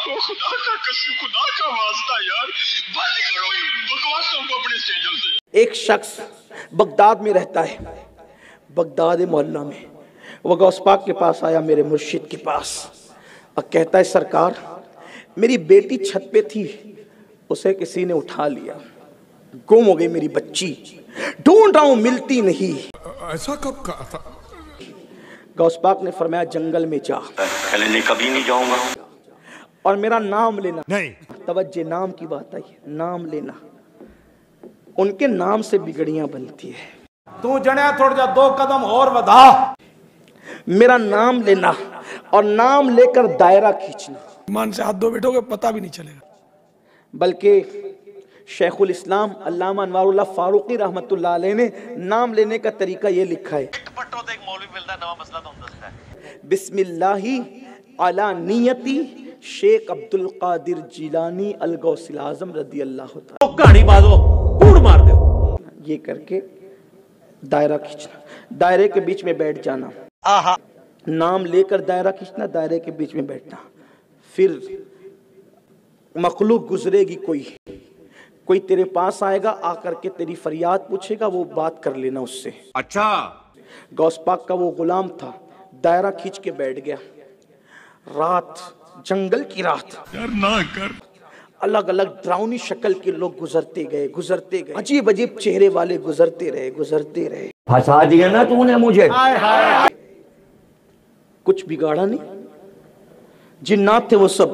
आपको खुदा का कसम, खुदा का वास्ता यार, बंद करो इन बकवासों को अपने स्टेजों से। एक शख्स बगदाद में रहता है, बगदाद मोहल्ला में। वो गौस पाक के पास आया, मेरे मुर्शिद के पास, और कहता है सरकार, मेरी बेटी छत पे थी, उसे किसी ने उठा लिया, गुम हो गई मेरी बच्ची, ढूंढ रहा हूं मिलती नहीं। ऐसा कब कहा था? गौस पाक ने फरमाया जंगल में जा, मैं कभी नहीं जाऊंगा, और मेरा नाम लेना। नहीं, तवज्जे, नाम की बात आई, नाम लेना। उनके नाम से बिगड़ियां बनती है। तू जने थोड़ा जा 2 कदम और बढ़ा, मेरा नाम लेना और नाम लेकर दायरा खींचना। ईमान से हाथ धो बैठोगे पता भी नहीं चलेगा। बल्कि शेखुल इस्लाम अल्लामा अनवारुल्लाह फारूकी रहमतुल्लाह अलैह ने नाम लेने का तरीका ये लिखा है, बिस्मिल्लाही अला नियती शेख अब्दुल कादिर जिलानी अल गौसिल आजम रदी अल्लाह तआला। तो कहानी बाजो, कूड़ मार दो, ये करके दायरा खींचना, दायरे के बीच में बैठ जाना, नाम लेकर दायरा खींचना, दायरे के बीच में बैठना। फिर मखलूक गुजरेगी, कोई तेरे पास आएगा, आकर के तेरी फरियाद पूछेगा, वो बात कर लेना उससे। अच्छा, गौस पाक का वो गुलाम था, दायरा खींच के बैठ गया। रात, जंगल की रात, यार ना कर। अलग अलग डरावनी शक्ल के लोग गुजरते गए, अजीब अजीब चेहरे वाले गुजरते रहे। फंसा दिया ना तूने मुझे। कुछ बिगाड़ा नहीं, जिन्नात थे वो सब,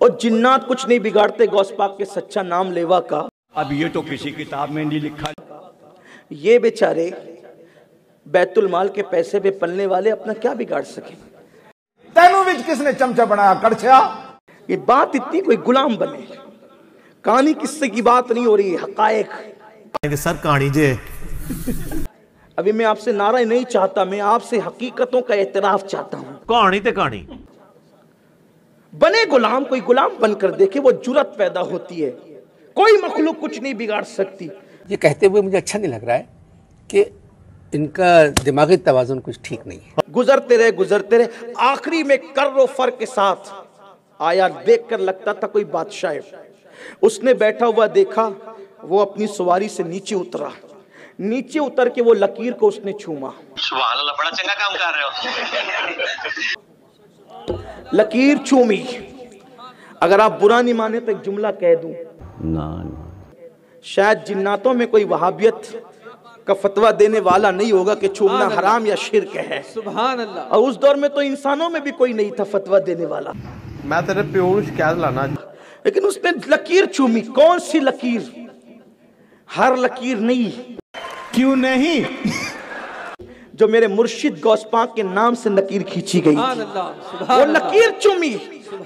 और जिन्नात कुछ नहीं बिगाड़ते गौस पाक के सच्चा नाम लेवा का। अब ये तो किसी किताब में नहीं लिखा। ये बेचारे बैतुल माल के पैसे पे पलने वाले अपना क्या बिगाड़ सके। तेनू विच किसने चमचा बनाया कड़छा? ये बात इतनी कोई गुलाम बने, कहानी किस्से की बात नहीं हो रही, हकायक। सर कहानी जे अभी मैं आपसे नारा नहीं चाहता, मैं आपसे हकीकतों का एतराफ चाहता हूँ। कहानी ते कहानी बने गुलाम, कोई गुलाम बनकर देखे, वो जुर्रत पैदा होती है। कोई मखलूक कुछ नहीं बिगाड़ सकती। ये कहते हुए मुझे अच्छा नहीं लग रहा है कि इनका दिमागी तवाज़ुन कुछ ठीक नहीं है। गुजरते रहे, आखिरी में कर्रो फर के साथ आया, देखकर लगता था कोई बादशाह है। उसने बैठा हुआ देखा, वो अपनी सवारी से नीचे उतरा, नीचे उतर के वो लकीर को उसने छूमा। सुभान अल्लाह, बड़ा चंगा काम कर रहे हो। लकीर चूमी। अगर आप बुरा नहीं माने तो एक जुमला कह दूं, ना शायद जिन्नातों में कोई वहाबियत का फतवा देने वाला नहीं होगा कि छूमना हराम या शिर्क है। सुभान अल्लाह। और उस दौर में तो इंसानों में भी कोई नहीं था फतवा देने वाला। मैं तेरे प्यो को शिकायत लाना, लेकिन उसने लकीर चूमी। कौन सी लकीर? हर लकीर नहीं। क्यों नहीं? जो मेरे मुर्शिद गौस पाक के नाम से लकीर खींची गई, वो लकीर चूमी,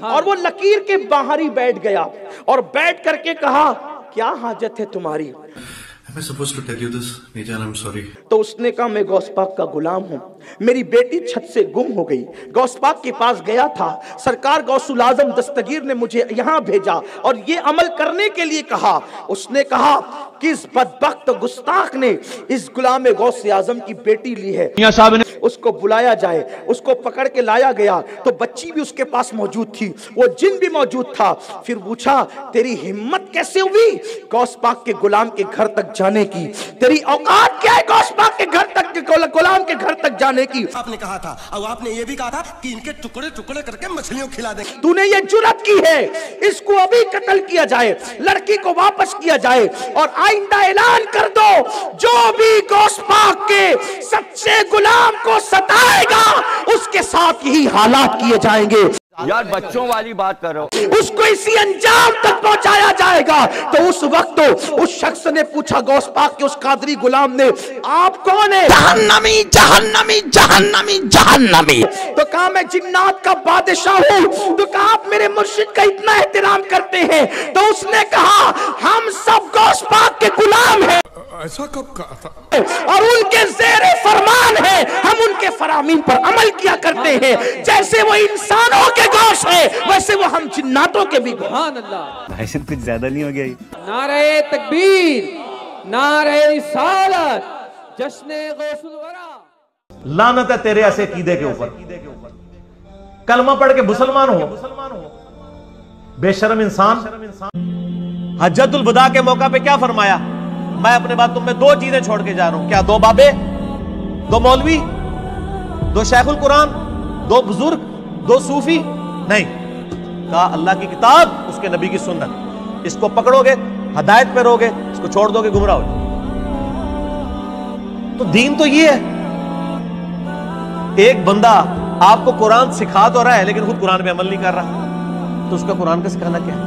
और वो लकीर के बाहर ही बैठ गया, और बैठ करके कहा, क्या हाजत है तुम्हारी? Am I supposed to tell you this? Mejan, I'm sorry. तो उसने कहा, मैं गौस पाक का गुलाम हूँ, मेरी बेटी छत से गुम हो गई, गौस पाक के पास गया था, सरकार गौसुल आजम दस्तगीर ने मुझे यहाँ भेजा और ये अमल करने के लिए कहा। उसने कहा कि इस बदबख्त गुस्ताख ने इस गुलाम गौस आजम की बेटी ली है, उसको बुलाया जाए। उसको पकड़ के लाया गया तो बच्ची भी उसके पास मौजूद थी, वो जिन भी मौजूद था। फिर पूछा, तेरी हिम्मत कैसे हुई गौस पाक के गुलाम के घर तक जाने की? तेरी औकात क्या है गौस पाक के घर तक, गुलाम के घर तक जाने की? आपने कहा था, और आपने ये भी कहा था कि इनके टुकड़े टुकड़े करके मछलियों खिला देंगे। तूने ये जुर्रत की है, इसको अभी कत्ल किया जाए, लड़की को वापस किया जाए, और आइंदा ऐलान कर दो, जो भी गौस पाक के सच्चे गुलाम को सताएगा उसके साथ यही हालात किए जाएंगे। यार बच्चों वाली बात करो, उसको इसी अंजाम तक पहुंचाया जाएगा। तो उस वक्त उस शख्स ने पूछा गौस पाक के उस कादरी गुलाम ने, आप कौन है? जहन्नमी जहन्नमी जहन्नमी जहन्नमी। तो कहा, मैं जिन्नात का बादशाह हूँ। तो कहा, आप मेरे मुर्शिद का इतना एहतराम करते हैं? तो उसने कहा, हम सब गौस पाक के गुलाम हैं। ऐसा कब कहा था? और उनके ज़ेरे फरमान है, हम उनके फरामीन पर अमल किया करते हैं। जैसे वो इंसानों के गौश है, वैसे वो हम जिन्नातों के भी। सुभान अल्लाह। भाई साहब कुछ ज्यादा नहीं हो गया? नारे तकबीर, नारे रिसालत, जश्ने गौसुल वरा। लानत है तेरे ऐसे कीदे के ऊपर। कलमा पढ़ के मुसलमान हो, बेशरम इंसान। हज्जतुल वदा के मौका पे क्या फरमाया? मैं अपने बाद तुम में दो चीजें छोड़ के जा रहा हूं। क्या? दो बाबे, दो मौलवी, दो शेखुल कुरान, दो बुजुर्ग, दो सूफी? नहीं, कहा अल्लाह की किताब, उसके नबी की सुन्नत। इसको पकड़ोगे हदायत पे रहोगे, इसको छोड़ दोगे गुमराह हो जाओगे। तो दीन तो ये है। एक बंदा आपको कुरान सिखा तो रहा है लेकिन खुद कुरान पे अमल नहीं कर रहा, तो उसका कुरान का सिखाना क्या है?